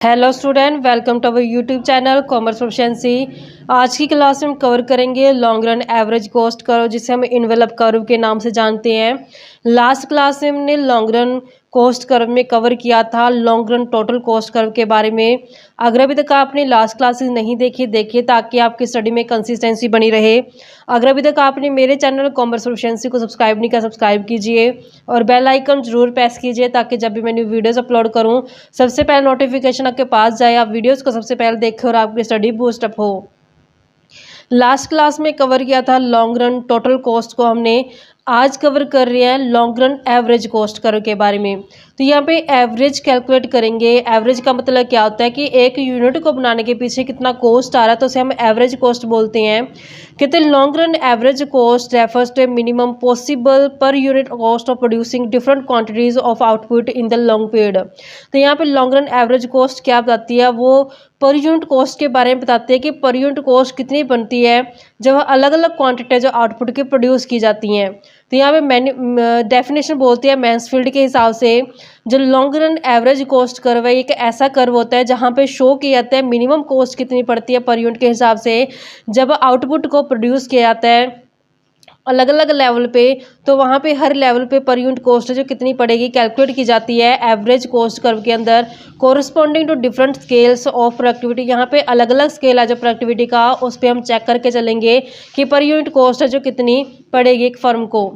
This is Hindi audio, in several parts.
Hello student, welcome to our YouTube channel commerce proficiency. आज की क्लास में हम कवर करेंगे long run average cost curve, जिसे हम इनवेलप कर्व के नाम से जानते हैं। लास्ट क्लास में हमने लॉन्ग रन कॉस्ट कर्व में कवर किया था long run total cost curve के बारे में। अगर अभी तक आपने लास्ट क्लासेस नहीं देखिए ताकि आपकी स्टडी में कंसिस्टेंसी बनी रहे। अगर अभी तक आपने मेरे चैनल कॉमर्स प्रोफिशिएंसी को सब्सक्राइब नहीं किया, सब्सक्राइब कीजिए और बेल आइकन जरूर प्रेस कीजिए ताकि जब भी मैं न्यू वीडियोस अपलोड करूं सबसे पहले नोटिफिकेशन आपके पास जाए, आप वीडियोस को सबसे पहले देखें और आपकी स्टडी बूस्ट अप हो। लास्ट क्लास में कवर किया था लॉन्ग रन टोटल कॉस्ट को हमने। आज कवर कर रहे हैं long run average cost curve के बारे में। तो यहाँ पे एवरेज कैलकुलेट करेंगे। एवरेज का मतलब क्या होता है कि एक यूनिट को बनाने के पीछे कितना कॉस्ट आ रहा है, तो उसे हम एवरेज कॉस्ट बोलते हैं। कहते हैं long run average cost refers to minimum possible per unit cost of producing different quantities of output in the long period. तो यहाँ पे लॉन्ग रन एवरेज कॉस्ट क्या बताती है, वो पर यूनिट कॉस्ट के बारे में बताते हैं कि पर यूनिट कॉस्ट कितनी बनती है जब अलग अलग क्वांटिटी जो आउटपुट की प्रोड्यूस की जाती हैं। तो यहाँ पे डेफिनेशन बोलते हैं मैंसफील्ड के हिसाब से, जो long run average cost curve है एक ऐसा कर्व होता है जहाँ पे शो किया जाता है मिनिमम कॉस्ट कितनी पड़ती है पर यूनिट के हिसाब से जब आउटपुट को प्रोड्यूस किया जाता है अलग अलग लेवल पे। तो वहाँ पे हर लेवल पे पर यूनिट कॉस्ट जो कितनी पड़ेगी कैलकुलेट की जाती है एवरेज कॉस्ट कर्व के अंदर, corresponding to different scales of productivity. यहाँ पे अलग अलग स्केल है जो प्रोडक्टिविटी का, उस पर हम चेक करके चलेंगे कि पर यूनिट कॉस्ट है जो कितनी पड़ेगी एक फर्म को।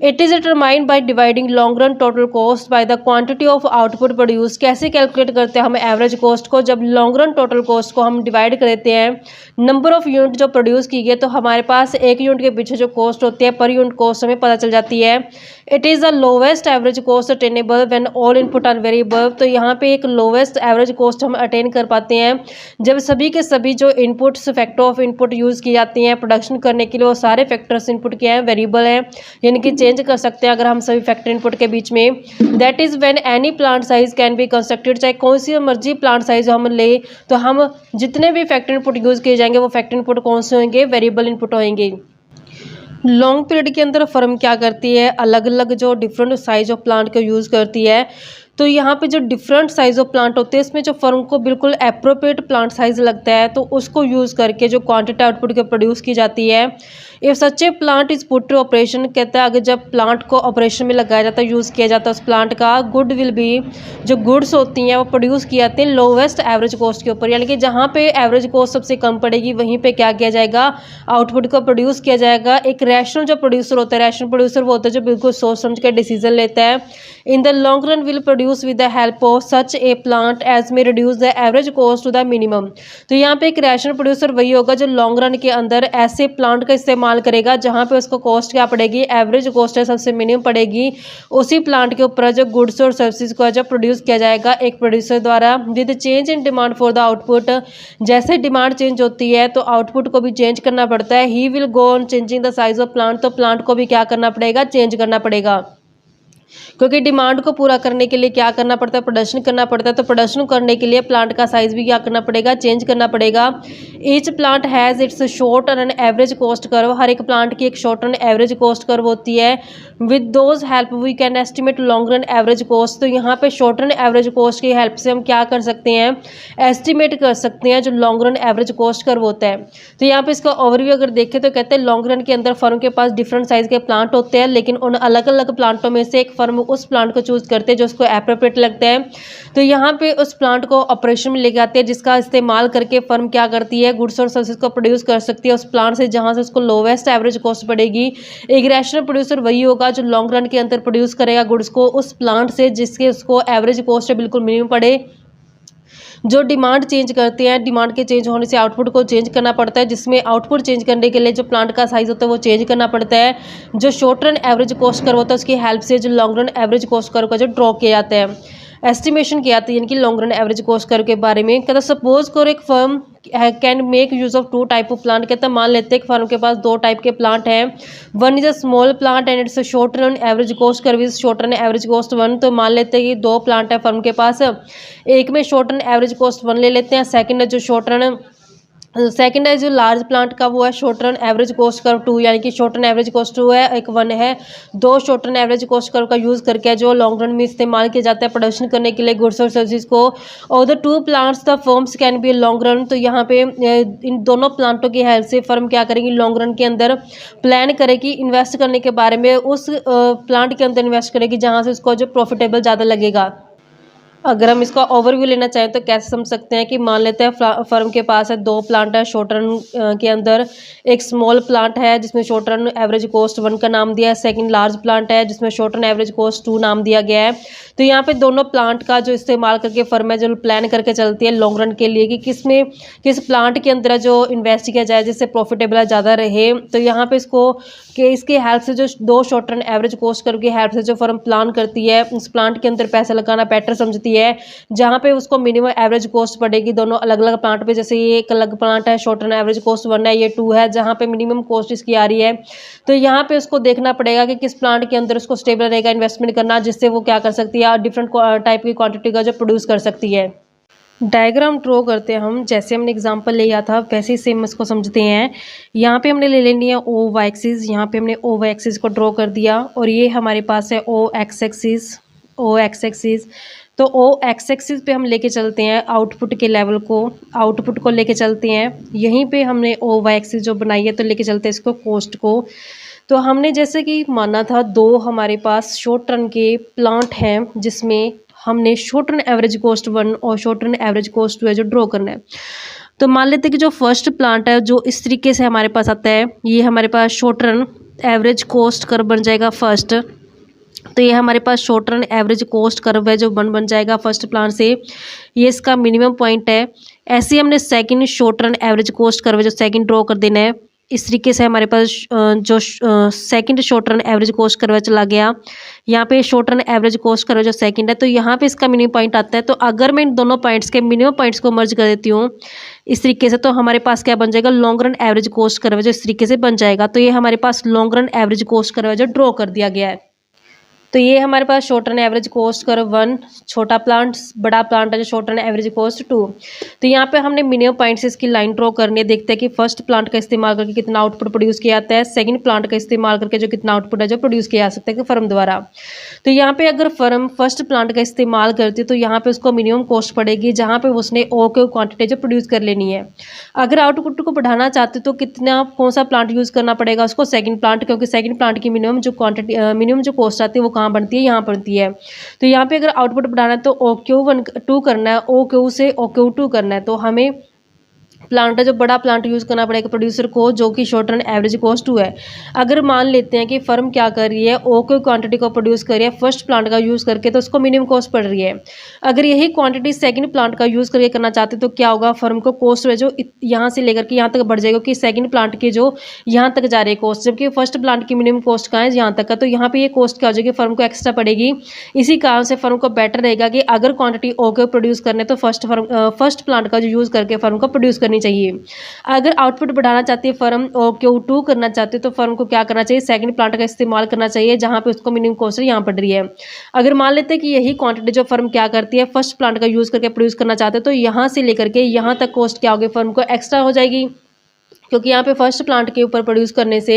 It is determined by dividing long run total cost by the quantity of output produce. कैसे कैलकुलेट करते हैं हम एवरेज कॉस्ट को, जब लॉन्ग रन टोटल कॉस्ट को हम डिवाइड कर देते हैं नंबर ऑफ यूनिट जो प्रोड्यूस की गई, तो हमारे पास एक यूनिट के पीछे जो कॉस्ट होती है पर यूनिट कॉस्ट हमें पता चल जाती है। It is the lowest average cost attainable when all input are variable. तो यहाँ पे एक लोवेस्ट एवरेज कॉस्ट हम अटेन कर पाते हैं जब सभी के सभी जो inputs factor of input use की जाती हैं प्रोडक्शन करने के लिए, वो सारे फैक्टर्स इनपुट के हैं वेरिएबल हैं, यानी कि चेंज कर सकते हैं अगर हम सभी फैक्टर इनपुट के बीच में। That is when any plant size can be constructed. चाहे कौन सी मर्जी प्लांट साइज हम ले, तो हम जितने भी फैक्टर इनपुट यूज़ किए जाएंगे वो फैक्टर इनपुट कौन से होंगे, वेरिएबल इनपुट होंगे। लॉन्ग पीरियड के अंदर फर्म क्या करती है, अलग अलग जो डिफरेंट साइज ऑफ प्लांट को यूज़ करती है। तो यहाँ पे जो डिफरेंट साइज ऑफ प्लांट होते हैं इसमें जो फर्म को बिल्कुल एप्रोप्रिएट प्लांट साइज लगता है तो उसको यूज़ करके जो क्वांटिटी आउटपुट के प्रोड्यूस की जाती है। If such a plant is put to operation, कहता है अगर जब प्लांट को ऑपरेशन में लगाया जाता है, यूज़ किया जाता है उस प्लांट का, गुड विल बी, जो गुड्स होती हैं वो प्रोड्यूस की जाती हैं लोवेस्ट एवरेज कॉस्ट के ऊपर, यानी कि जहाँ पे एवरेज कॉस्ट सबसे कम पड़ेगी वहीं पे क्या किया जाएगा, आउटपुट को प्रोड्यूस किया जाएगा। एक रैशनल जो प्रोड्यूसर होता है, रैशनल प्रोड्यूसर वो होता है जो बिल्कुल सोच समझ कर डिसीजन लेता है। In the long run will produce with the help of such a plant as may reduce the average cost to the minimum. तो यहाँ पे एक रैशनल प्रोड्यूसर वही होगा जो लॉन्ग रन के अंदर ऐसे प्लांट का इस्तेमाल करेगा जहाँ पे उसको कॉस्ट क्या पड़ेगी, एवरेज कॉस्ट है सबसे मिनिमम पड़ेगी, उसी प्लांट के ऊपर जो गुड्स और सर्विसेज को जब प्रोड्यूस किया जाएगा एक प्रोड्यूसर द्वारा। With change in demand for the output, जैसे डिमांड चेंज होती है तो आउटपुट को भी चेंज करना पड़ता है। He will go on changing the size of plant, तो प्लांट को भी क्या करना पड़ेगा, चेंज करना पड़ेगा, क्योंकि डिमांड को पूरा करने के लिए क्या करना पड़ता है, प्रोडक्शन करना पड़ता है। तो प्रोडक्शन करने के लिए प्लांट का साइज भी क्या करना पड़ेगा, चेंज करना पड़ेगा। Each plant has its short run average cost curve, हर एक प्लांट की एक short run average cost curve होती है। With those help we can estimate long run average cost. तो यहाँ पे शॉर्ट रन एवरेज कॉस्ट की हेल्प से हम क्या कर सकते हैं, एस्टिमेट कर सकते हैं जो long run average cost curve होता है। तो यहाँ पे इसका ओवरव्यू अगर देखें तो कहते हैं लॉन्ग रन के अंदर फर्म के पास डिफरेंट साइज के प्लांट होते हैं, लेकिन उन अलग अलग प्लांटों में से एक फर्म उस प्लांट को चूज करते हैं जो उसको एप्रोप्रिएट लगता है। तो यहाँ पे उस प्लांट को ऑपरेशन में लेके आते हैं जिसका इस्तेमाल करके फर्म क्या करती है, गुड्स और सर्विसेज को प्रोड्यूस कर सकती है उस प्लांट से जहाँ से उसको लोवेस्ट एवरेज कॉस्ट पड़ेगी। एक रैशनल प्रोड्यूसर वही होगा जो लॉन्ग रन के अंदर प्रोड्यूस करेगा गुड्स को उस प्लांट से जिसके उसको एवरेज कॉस्ट बिल्कुल मिनिमम पड़े। जो डिमांड चेंज करते हैं, डिमांड के चेंज होने से आउटपुट को चेंज करना पड़ता है, जिसमें आउटपुट चेंज करने के लिए जो प्लांट का साइज होता है वो चेंज करना पड़ता है। जो short run average cost curve होता है उसकी हेल्प से जो long run average cost curve का जो ड्रॉ किया जाता है, एस्टिमेशन किया जाता है, यानी कि long run average cost curve के बारे में। कहता सपोज करो एक firm can make use of two type of plant. कहता मान लेते हैं एक फर्म के पास दो टाइप के प्लांट हैं। One is a small plant and it's short run average cost curve is short run average cost one. तो मान लेते हैं कि दो प्लांट है फर्म के पास, एक में short run average cost one ले लेते हैं, सेकंड है जो शॉर्ट रन सेकंड है जो लार्ज प्लांट का, वो है short run average cost curve 2, यानी कि शॉर्ट रन एवरेज कॉस्ट 2 है, एक 1 है। दो short run average cost curve का यूज़ करके जो लॉन्ग रन में इस्तेमाल किया जाता है प्रोडक्शन करने के लिए गुड्स और सर्विसेज को। और the two plants the firms can be long run, तो यहाँ पे इन दोनों प्लांटों की हेल्प से फर्म क्या करेगी, लॉन्ग रन के अंदर प्लान करेगी इन्वेस्ट करने के बारे में, उस प्लांट के अंदर इन्वेस्ट करेगी जहाँ से उसको जो प्रॉफिटेबल ज़्यादा लगेगा। अगर हम इसका ओवरव्यू लेना चाहें तो कैसे समझ सकते हैं कि मान लेते हैं फर्म के पास है दो प्लांट है शॉर्ट रन के अंदर। एक स्मॉल प्लांट है जिसमें शॉर्ट रन एवरेज कॉस्ट 1 का नाम दिया है, सेकंड लार्ज प्लांट है जिसमें शॉर्ट रन एवरेज कॉस्ट 2 नाम दिया गया है। तो यहाँ पे दोनों प्लांट का जो इस्तेमाल करके फर्म है जो प्लान करके चलती है लॉन्ग रन के लिए कि किस प्लांट के अंदर जो इन्वेस्ट किया जाए जिससे प्रॉफिटेबल ज़्यादा रहे। तो यहाँ पे इसकी हेल्प से जो दो short run average cost curve की हेल्प से जो फर्म प्लान करती है उस प्लांट के अंदर पैसा लगाना बेटर समझती है, जहाँ पे उसको मिनिमम एवरेज कॉस्ट पड़ेगी दोनों अलग अलग प्लांट पे। जैसे ये एक अलग प्लांट है शॉर्ट रन एवरेज कॉस्ट 1 है, ये 2 है, जहाँ पे मिनिमम कॉस्ट इसकी आ रही है। तो यहाँ पे उसको देखना पड़ेगा कि किस प्लांट के अंदर उसको स्टेबल रहेगा इन्वेस्टमेंट करना, जिससे वो क्या कर सकती है डिफरेंट टाइप की क्वांटिटी का जो प्रोड्यूस कर सकती है। डायग्राम ड्रॉ करते हैं हम, जैसे हमने एग्जांपल लिया था वैसे ही सेम इसको समझते हैं। यहाँ पे हमने ले लेनी है ओ वाई एक्सिस, यहाँ पे हमने ओ वाई एक्सिस को ड्रॉ कर दिया और ये हमारे पास है ओ एक्स एक्सिस। तो ओ एक्स एक्सिस पे हम लेके चलते हैं आउटपुट के लेवल को, आउटपुट को लेके चलते हैं। यहीं पे हमने ओ वाई एक्सिस जो बनाई है तो लेके चलते हैं इसको कॉस्ट को। तो हमने जैसे कि माना था दो हमारे पास शॉर्ट रन के प्लांट हैं जिसमें हमने शॉर्ट रन एवरेज कॉस्ट 1 और शॉर्ट रन एवरेज कॉस्ट 2 है जो ड्रॉ करना है। तो मान लेते हैं कि जो फर्स्ट प्लांट है जो इस तरीके से हमारे पास आता है, ये हमारे पास short run average cost curve बन जाएगा फर्स्ट। तो ये हमारे पास short run average cost curve है जो बन जाएगा फर्स्ट प्लांट से, ये इसका मिनिमम पॉइंट है। ऐसे ही हमने second short run average cost curve जो सेकंड ड्रॉ कर देना है। इस तरीके से हमारे पास जो second short run average cost curve चला गया, यहाँ पे short run average cost curve जो सेकंड है तो यहाँ पे इसका मिनिमम पॉइंट आता है। तो अगर मैं इन दोनों पॉइंट्स के मिनिमम पॉइंट्स को मर्ज कर देती हूँ इस तरीके से, तो हमारे पास क्या बन जाएगा, long run average cost curve जो इस तरीके से बन जाएगा। तो ये हमारे पास long run average cost curve जो ड्रॉ कर दिया गया है। तो ये हमारे पास short run average cost curve 1 छोटा प्लांट, बड़ा प्लांट है जो शॉर्ट रन एवरेज कॉस्ट 2। तो यहाँ पे हमने मिनिमम पॉइंट से इसकी लाइन ड्रॉ करनी है। देखते हैं कि फर्स्ट प्लांट का इस्तेमाल करके कितना आउटपुट प्रोड्यूस किया जाता है, सेकंड प्लांट का इस्तेमाल करके जो कितना आउटपुट है जो प्रोड्यूस किया जा सकता है फर्म द्वारा। तो यहाँ पे अगर फर्म फर्स्ट प्लांट का इस्तेमाल करती है तो यहाँ पे उसको मिनिमम कॉस्ट पड़ेगी जहाँ पे उसने ओ के क्वान्टिटी जो प्रोड्यूस कर लेनी है। अगर आउटपुट को बढ़ाना चाहते तो कौन सा प्लांट यूज़ करना पड़ेगा उसको, सेकंड प्लांट, क्योंकि सेकंड प्लांट की मिनिमम जो क्वांटिटी मिनिमम जो कॉस्ट आती है वो कहाँ बनती है, यहाँ बनती है। तो यहाँ पे अगर आउटपुट बढ़ाना है तो OQ2 करना है, OQ से OQ2 करना है, तो हमें प्लांट है जो बड़ा प्लांट यूज़ करना पड़ेगा प्रोड्यूसर को, जो कि शॉर्ट रन एवरेज कॉस्ट 2 है। अगर मान लेते हैं कि फर्म क्या कर रही है, ओ के क्वांटिटी को प्रोड्यूस कर रही है फर्स्ट प्लांट का यूज़ करके, तो उसको मिनिमम कॉस्ट पड़ रही है। अगर यही क्वांटिटी सेकंड प्लांट का यूज़ करके करना चाहते तो क्या होगा, फर्म को कॉस्ट है जो यहाँ से लेकर के यहाँ तक बढ़ जाएगा कि सेकंड प्लांट की जो यहाँ तक जा रही है कॉस्ट, जबकि फर्स्ट प्लांट की मिनिमम कॉस्ट कहाँ है, यहाँ तक का। तो यहाँ पे ये कॉस्ट क्या हो जाएगी, फर्म को एक्स्ट्रा पड़ेगी। इसी कारण से फर्म को बेटर रहेगा कि अगर क्वांटिटी ओ के प्रोड्यूस करने तो फर्स्ट प्लांट का जो यूज़ करके फर्म को प्रोड्यूस करनी चाहिए। अगर आउटपुट बढ़ाना चाहती है फर्म और Q2 करना चाहती है तो फर्म को क्या करना चाहिए, सेकंड प्लांट का इस्तेमाल करना चाहिए जहां पे उसको मिनिमम कॉस्ट यहाँ पड़ रही है। अगर मान लेते हैं कि यही क्वांटिटी जो फर्म क्या करती है फर्स्ट प्लांट का यूज़ करके प्रोड्यूस करना चाहते हैं तो यहाँ से लेकर के यहाँ तक कॉस्ट क्या होगी, फर्म को एक्स्ट्रा हो जाएगी, क्योंकि यहाँ पे फर्स्ट प्लांट के ऊपर प्रोड्यूस करने से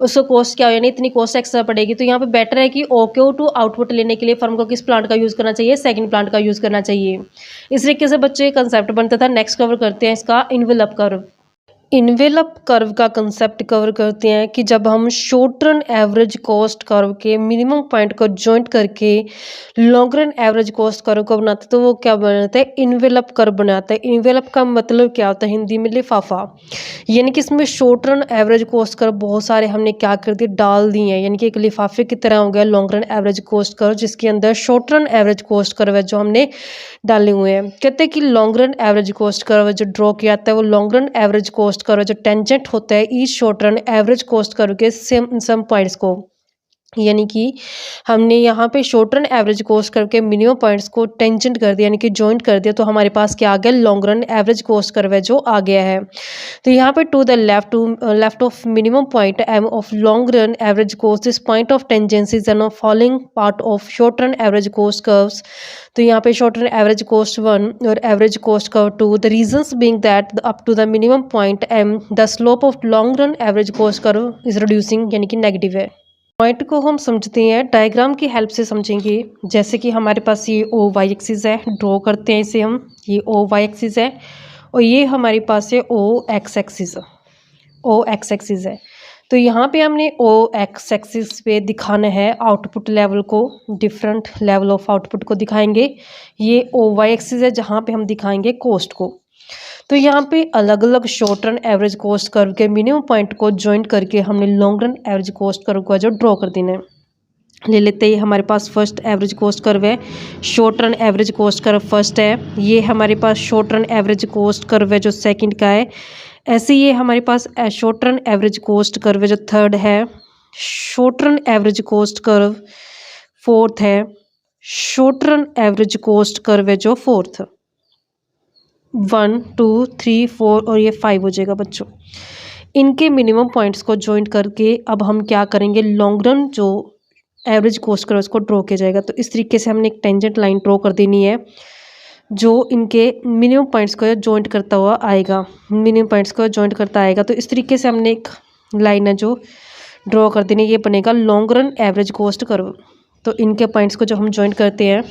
उसको कॉस्ट क्या हो, यानी इतनी कॉस्ट एक्स्ट्रा पड़ेगी। तो यहाँ पे बेटर है कि OQ2 आउटपुट लेने के लिए फर्म को किस प्लांट का यूज़ करना चाहिए, सेकंड प्लांट का यूज़ करना चाहिए। इस तरीके से बच्चे कंसेप्ट बनता था। नेक्स्ट कवर करते हैं इसका इन्वेलप कर्व। इन्वेलप कर्व का कंसेप्ट कवर करते हैं कि जब हम short run average cost curve के मिनिमम पॉइंट को जॉइंट करके long run average cost curve को बनाते हैं तो वो क्या बनाता है, इन्वेलप कर्व बनाता है। इन्वेलप का मतलब क्या होता है, हिंदी में लिफाफा, यानी कि इसमें short run average cost curve बहुत सारे हमने क्या कर दिए, डाल दिए हैं, यानी कि एक लिफाफे की तरह हो गया long run average cost curve, जिसके अंदर short run average cost curve है जो हमने डाले हुए हैं। कहते हैं कि long run average cost curve जो ड्रॉ किया जाता है वो long run average cost curve जो टेंजेंट होता है each short run average cost curve के सम पॉइंट्स को यानी कि हमने यहाँ पे शॉर्ट रन एवरेज कॉस्ट करके मिनिमम पॉइंट्स को टेंजेंट कर दिया, यानी कि जॉइंट कर दिया, तो हमारे पास क्या आ गया, long run average cost curve है जो आ गया है। तो यहाँ पे to the left of minimum point M of long run average cost this point of tangencies and of following part of short run average cost curves. तो यहाँ पे शॉर्ट रन एवरेज कॉस्ट 1 और average cost curve 2, the reasons being that up to the minimum point M the slope of long run average cost curve is reducing, यानी कि नेगेटिव है। पॉइंट को हम समझते हैं डायग्राम की हेल्प से समझेंगे। जैसे कि हमारे पास ये ओ वाई एक्सिस है, ड्रॉ करते हैं इसे हम, ये ओ वाई एक्सिस है और ये हमारे पास है ओ एक्स एक्सिस है। तो यहाँ पे हमने ओ एक्स एक्सिस पे दिखाना है आउटपुट लेवल को, डिफरेंट लेवल ऑफ आउटपुट को दिखाएंगे। ये ओ वाई एक्सिस है जहाँ पे हम दिखाएंगे कॉस्ट को। तो यहाँ पे अलग अलग short run average cost curve के मिनिमम पॉइंट को ज्वाइंट करके हमने long run average cost curve को जो ड्रॉ कर देना है। ले लेते हैं, हमारे पास फर्स्ट एवरेज कॉस्ट कर्व है, short run average cost curve first है। ये हमारे पास short run average cost curve है जो सेकंड का है। ऐसे ये हमारे पास short run average cost curve है जो थर्ड है। Short run average cost curve fourth है। Short run average cost curve है जो फोर्थ, 1 2 3 4 और ये 5 हो जाएगा बच्चों। इनके मिनिमम पॉइंट्स को ज्वाइंट करके अब हम क्या करेंगे, लॉन्ग रन जो एवरेज कॉस्ट कर्व उसको ड्रॉ किया जाएगा। तो इस तरीके से हमने एक टेंजेंट लाइन ड्रॉ कर देनी है जो इनके मिनिमम पॉइंट्स को ज्वाइंट करता हुआ आएगा, मिनिमम पॉइंट्स को ज्वाइंट करता आएगा। तो इस तरीके से हमने एक लाइन है जो ड्रॉ कर देनी, ये बनेगा long run average cost curve. तो इनके पॉइंट्स को जब हम ज्वाइंट करते हैं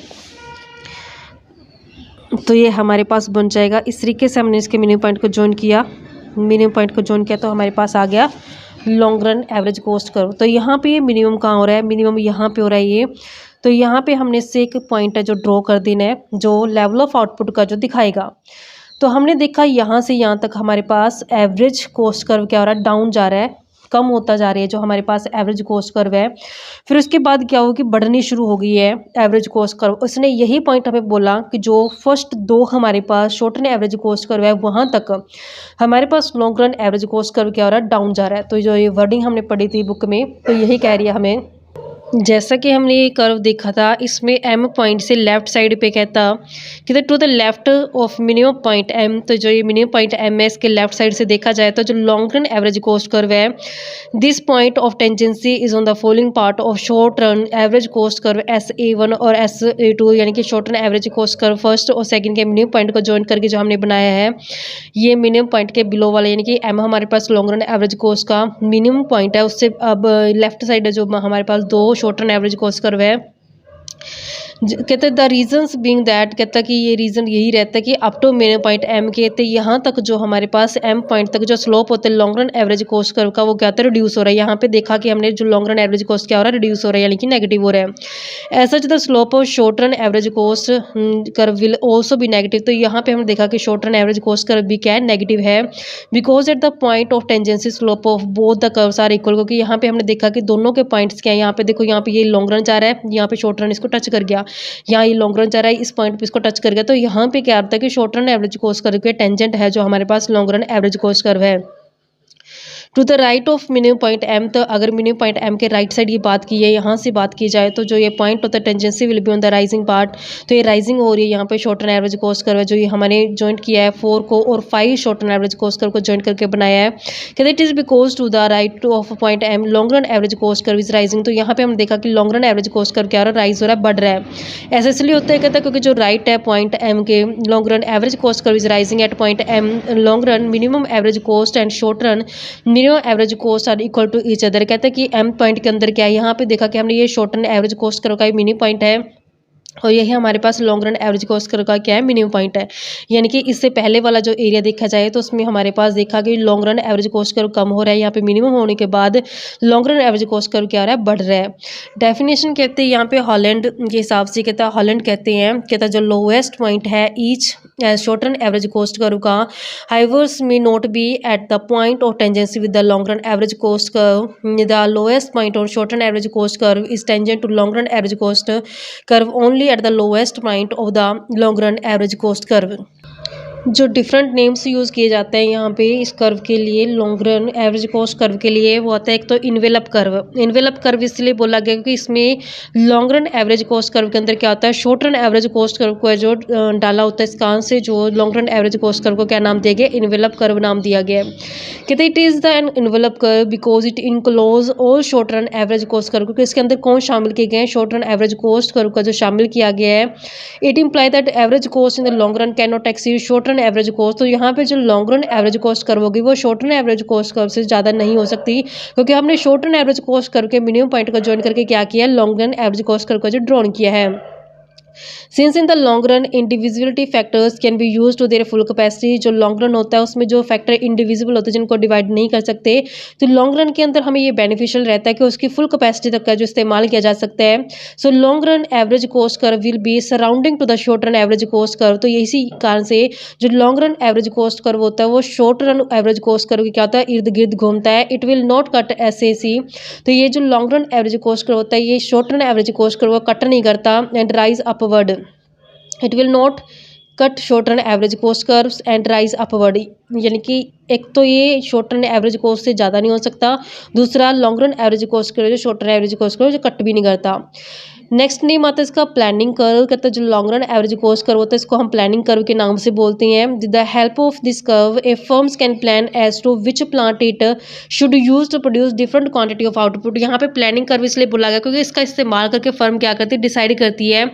तो ये हमारे पास बन जाएगा। इस तरीके से हमने इसके मिनिमम पॉइंट को ज्वाइन किया, तो हमारे पास आ गया long run average cost curve. तो यहाँ पे ये मिनिमम कहाँ हो रहा है, मिनिमम यहाँ पे हो रहा है ये। तो यहाँ पे हमने इससे एक पॉइंट है जो ड्रॉ कर देना है जो लेवल ऑफ आउटपुट का जो दिखाएगा। तो हमने देखा यहाँ से यहाँ तक हमारे पास एवरेज कॉस्ट कर्व क्या हो रहा है, डाउन जा रहा है, कम होता जा रही है जो हमारे पास एवरेज कॉस्ट कर्व है। फिर उसके बाद क्या हो कि बढ़नी शुरू हो गई है एवरेज कॉस्ट कर्व। उसने यही पॉइंट हमें बोला कि जो फर्स्ट दो हमारे पास short run average cost curve है वहाँ तक हमारे पास long run average cost curve क्या हो रहा है, डाउन जा रहा है। तो जो ये वर्डिंग हमने पढ़ी थी बुक में, तो यही कह रही है हमें। जैसा कि हमने ये कर्व देखा था, इसमें एम पॉइंट से लेफ्ट साइड पे कहता कि to the left of minimum point M. तो जो ये मिनिमम पॉइंट एम है इसके लेफ्ट साइड से देखा जाए तो जो long run average cost curve है, this point of tangency is on the following part of short run average cost curve SA1 और SA2, यानी कि short run average cost curve first और सेकंड के मिनिमम पॉइंट को ज्वाइन करके जो हमने बनाया है, ये मिनिमम पॉइंट के बिलो वाला, यानी कि एम हमारे पास लॉन्ग रन एवरेज कॉस्ट का मिनिमम पॉइंट है, उससे अब लेफ्ट साइड है जो हमारे पास दो short run average cost curve है। कहते द रीजंस बीइंग दैट, कहता कि ये रीज़न यही रहता है कि up to minimum point M के, तो यहाँ तक जो हमारे पास एम पॉइंट तक जो स्लोप होता है long run average cost curve का, वो क्या होता है, रिड्यूस हो रहा है। यहाँ पे देखा कि हमने जो लॉन्ग रन एवरेज कॉस्ट क्या हो रहा है, रिड्यूस हो रहा है, यानी कि नेगेटिव हो रहा है। ऐसा जो the slope of short run average cost curve will also भी नेगेटिव। तो यहाँ पे हमने देखा कि short run average cost curve भी क्या है, नेगेटिव है, because at the point of tangency slope of both the curves are equal. क्योंकि यहाँ पे हमने देखा कि दोनों के पॉइंट्स क्या है, यहाँ पे देखो, यहाँ पे ये लॉन्ग रन जा रहा है, यहाँ पे शॉर्ट रन इसको टच कर गया, यहाँ ये लॉन्ग रन जा रहा है, इस पॉइंट पे इसको टच कर गया। तो यहाँ पे क्या आता है कि short run average cost curve के टेंजेंट है जो हमारे पास long run average cost curve है। To the right of minimum point M, तो अगर मिनिमम पॉइंट एम के राइट साइड ये बात की है, यहाँ से बात की जाए तो जो ये पॉइंट होता है tangency will be on the rising part. तो ये राइजिंग हो रही है यहाँ पे short run average cost curve है जो ये हमने ज्वाइंट किया है 4 को और 5 short run average cost curve को ज्वाइंट करके बनाया है। कहते it is because to the right of point M long run average cost curve is rising. तो यहाँ पे हम देखा कि long run average cost curve क्या हो रहा है, राइज हो रहा है, बढ़ रहा है। ऐसा इसलिए होता है, कहता है क्योंकि जो राइट है पॉइंट एम के long run average cost curve is rising at point M long run minimum average cost and short run minimum average cost are equal to each other. कहते हैं कि एम पॉइंट के अंदर क्या है, यहाँ पे देखा कि हमने ये short run average cost curve का मिनिमम पॉइंट है और यही हमारे पास long run average cost curve का क्या है, मिनिमम पॉइंट है। यानी कि इससे पहले वाला जो एरिया देखा जाए तो उसमें हमारे पास देखा कि long run average cost curve कम हो रहा है, यहाँ पे मिनिमम होने के बाद long run average cost curve क्या हो रहा है, बढ़ रहा है। डेफिनेशन कहते हैं यहाँ पे हॉलैंड के हिसाब से, कहता है हॉलैंड कहते हैं, कहता है जो लोएस्ट पॉइंट है each short run average cost curve का, however may not be at the point of tangency with the long run average cost curve. The lowest point of short run average cost curve is tangent to long run average cost curve only at the lowest point of the long run average cost curve। जो डिफरेंट नेम्स यूज़ किए जाते हैं यहाँ पे इस कर्व के लिए, long run average cost curve के लिए, वो आता है एक तो इन्वेलप कर्व। इन्वेलप कर्व इसलिए बोला गया क्योंकि इसमें long run average cost curve के अंदर क्या होता है, short run average cost curve को जो डाला होता है इस कारण से जो long run average cost curve को क्या नाम दिया गया, इन्वेलप कर्व नाम दिया गया है। कहते it is the an envelope curve because it enclose all short run average cost curve, क्योंकि इसके अंदर कौन शामिल किए गए हैं, short run average cost curve का जो शामिल किया गया है। It imply that average cost in the long run can not exceed short run average cost. तो यहाँ पे जो long run average cost curve होगी वो short run average cost curve से ज़्यादा नहीं हो सकती, क्योंकि हमने short run average cost curve के मिनिमम पॉइंट को ज्वाइन करके क्या किया, long run average cost curve को जो ड्रॉन किया है। Since in the long run individuality factors can be use to their full capacity, जो लॉन्ग रन होता है उसमें जो फैक्टर इंडिविजुअल होते हैं जिनको डिवाइड नहीं कर सकते, तो लॉन्ग रन के अंदर हमें ये बेनिफिशियल रहता है कि उसकी फुल कैपेसिटी तक का जो इस्तेमाल किया जा सकता है। So long run average cost curve will be surrounding to the short run average cost curve. तो इसी कारण से जो long run average cost curve होता है वो short run average cost curve क्या होता है, इर्द गिर्द घूमता है। It will not cut SAC. तो ये जो long run average cost curve होता है ये short run average cost curve को कट नहीं करता and rise upward. It will not cut short run average cost curves and rise upward, यानी कि एक तो ये शॉर्ट रन एवरेज कॉस्ट से ज़्यादा नहीं हो सकता, दूसरा long run average cost curve जो short run average cost curve जो कट भी नहीं करता। नेक्स्ट नेम आता है इसका प्लानिंग कर्व। कहते हैं जो long run average cost curve होता है इसको हम प्लानिंग कर्व के नाम से बोलते हैं। With the help of this curve a firms can plan as to which plant it should use to produce different quantity of output. यहाँ पे प्लानिंग कर्व इसलिए बोला गया क्योंकि इसका इस्तेमाल करके फर्म क्या करती है, डिसाइड करती है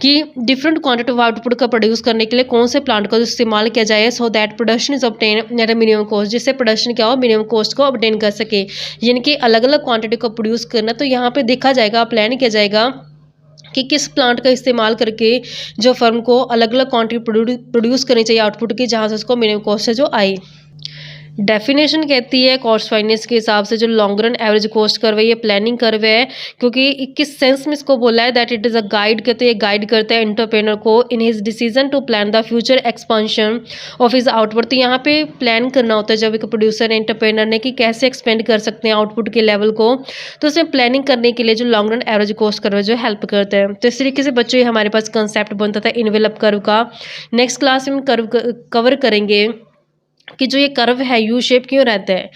कि डिफरेंट क्वांटिटी ऑफ आउटपुट का प्रोड्यूस करने के लिए कौन से प्लांट का इस्तेमाल किया जाए, so that production is obtain at a minimum cost, जिससे प्रोडक्शन क्या हो मिनिमम कॉस्ट को ऑब्टेन कर सके, यानी कि अलग अलग क्वांटिटी को प्रोड्यूस करना। तो यहाँ पे देखा जाएगा, प्लान किया जाएगा कि किस प्लांट का इस्तेमाल करके जो फर्म को अलग अलग क्वांटिटी प्रोड्यूस करनी चाहिए आउटपुट की, जहाँ से उसको मिनिमम कॉस्ट से जो आए। डेफिनेशन कहती है कॉस्ट फाइनेंस के हिसाब से जो long run average cost curve है ये प्लानिंग कर्व है, क्योंकि किस सेंस में इसको बोला है, that it is a guide, कहते हैं गाइड करता है एंटरप्रेन्योर को in his decision to plan the future expansion of his output. तो यहाँ पे प्लान करना होता है जब एक प्रोड्यूसर एंटरप्रेन्योर ने कि कैसे एक्सपेंड कर सकते हैं आउटपुट के लेवल को, तो उसमें प्लानिंग करने के लिए जो long run average cost curve जो हेल्प करता है। तो इस तरीके से बच्चों हमारे पास कंसेप्ट बनता था इन्वेलप कर्व का। नेक्स्ट क्लास में हम कर्व कवर करेंगे कि जो ये कर्व है यू शेप क्यों रहता है।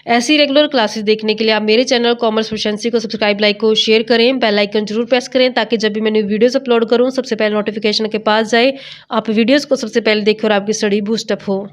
ऐसी रेगुलर क्लासेस देखने के लिए आप मेरे चैनल कॉमर्स प्रोफिशिएंसी को सब्सक्राइब, लाइक को शेयर करें, बेल आइकन जरूर प्रेस करें ताकि जब भी मैं न्यू वीडियोस अपलोड करूं सबसे पहले नोटिफिकेशन के पास जाए, आप वीडियोस को सबसे पहले देखें और आपकी स्टडी बूस्टअप हो।